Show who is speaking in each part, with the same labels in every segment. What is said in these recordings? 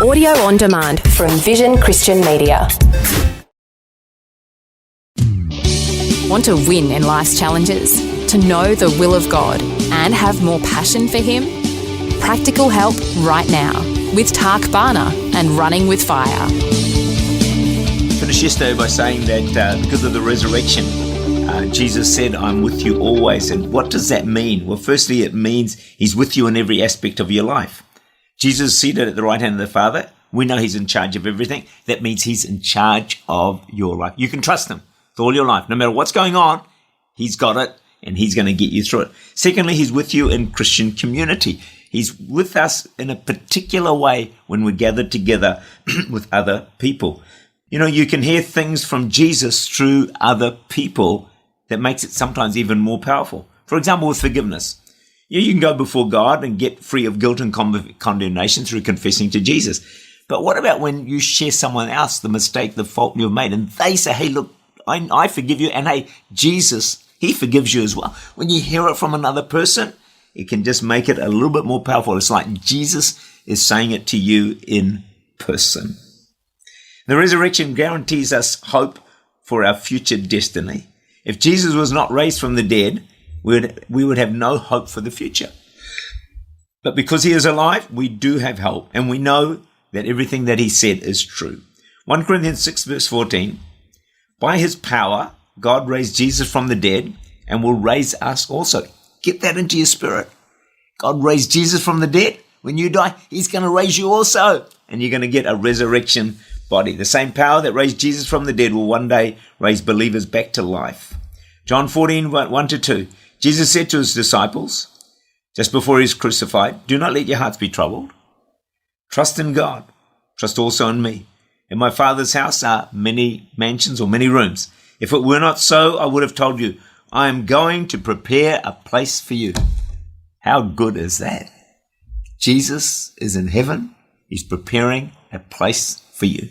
Speaker 1: Audio on demand from Vision Christian Media. Want to win in life's challenges? To know the will of God and have more passion for Him? Practical help right now with Tak Bhana and Running with Fire.
Speaker 2: Finished yesterday by saying that because of the resurrection, Jesus said, I'm with you always. And what does that mean? Well, firstly, it means He's with you in every aspect of your life. Jesus is seated at the right hand of the Father. We know He's in charge of everything. That means He's in charge of your life. You can trust Him with all your life. No matter what's going on, He's got it and He's going to get you through it. Secondly, He's with you in Christian community. He's with us in a particular way when we're gathered together with other people. You know, you can hear things from Jesus through other people that makes it sometimes even more powerful. For example, with forgiveness. You can go before God and get free of guilt and condemnation through confessing to Jesus. But what about when you share someone else the mistake, the fault you've made, and they say, hey, look, I forgive you, and hey, Jesus, He forgives you as well. When you hear it from another person, it can just make it a little bit more powerful. It's like Jesus is saying it to you in person. The resurrection guarantees us hope for our future destiny. If Jesus was not raised from the dead, we would have no hope for the future. But because He is alive, we do have hope, and we know that everything that He said is true. 1 Corinthians 6 verse 14, by His power, God raised Jesus from the dead and will raise us also. Get that into your spirit. God raised Jesus from the dead. When you die, He's going to raise you also, and you're going to get a resurrection body. The same power that raised Jesus from the dead will one day raise believers back to life. John 14, 1-2. Jesus said to His disciples, just before He was crucified, do not let your hearts be troubled. Trust in God. Trust also in me. In my Father's house are many mansions or many rooms. If it were not so, I would have told you, I am going to prepare a place for you. How good is that? Jesus is in heaven. He's preparing a place for you.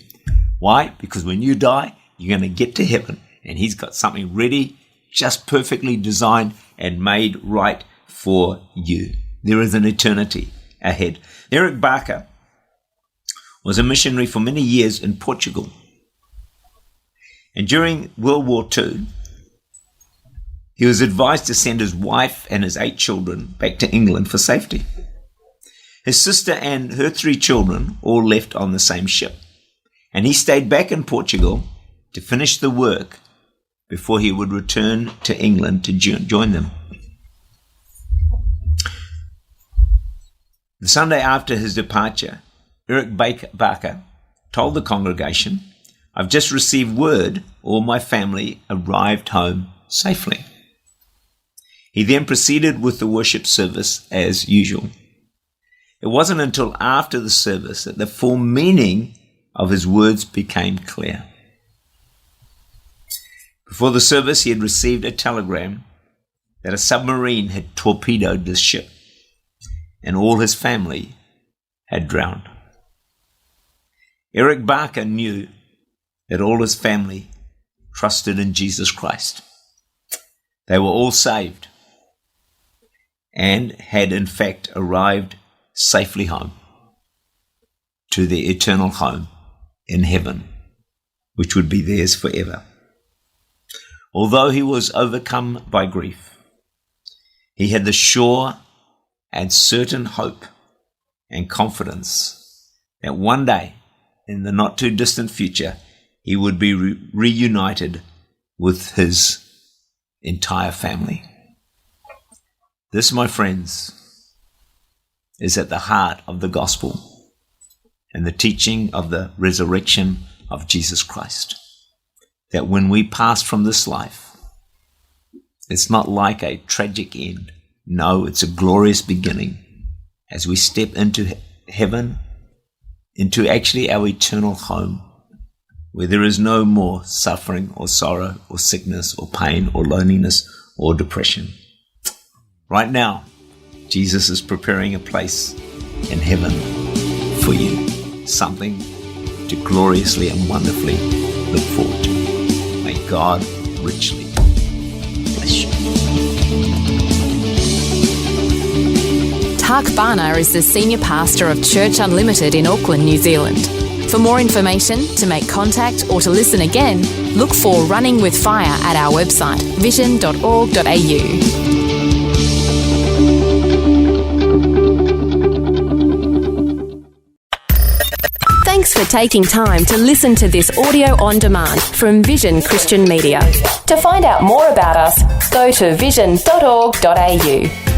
Speaker 2: Why? Because when you die, you're going to get to heaven, and He's got something ready, just perfectly designed and made right for you. There is an eternity ahead. Eric Barker was a missionary for many years in Portugal. And during World War II, he was advised to send his wife and his 8 children back to England for safety. His sister and her 3 children all left on the same ship, and he stayed back in Portugal to finish the work before he would return to England to join them. The Sunday after his departure, Eric Barker told the congregation, I've just received word all my family arrived home safely. He then proceeded with the worship service as usual. It wasn't until after the service that the full meaning of his words became clear. Before the service, he had received a telegram that a submarine had torpedoed the ship and all his family had drowned. Eric Barker knew that all his family trusted in Jesus Christ. They were all saved and had in fact arrived safely home to their eternal home in heaven, which would be theirs forever. Although he was overcome by grief, he had the sure and certain hope and confidence that one day, in the not too distant future, he would be reunited with his entire family. This, my friends, is at the heart of the gospel and the teaching of the resurrection of Jesus Christ. That when we pass from this life, it's not like a tragic end. No, it's a glorious beginning as we step into heaven, into actually our eternal home, where there is no more suffering or sorrow or sickness or pain or loneliness or depression. Right now, Jesus is preparing a place in heaven for you, something to gloriously and wonderfully look forward to. May God richly bless you.
Speaker 1: Tak Bana is the Senior Pastor of Church Unlimited in Auckland, New Zealand. For more information, to make contact or to listen again, look for Running with Fire at our website, vision.org.au. Thanks for taking time to listen to this audio on demand from Vision Christian Media. To find out more about us, go to vision.org.au.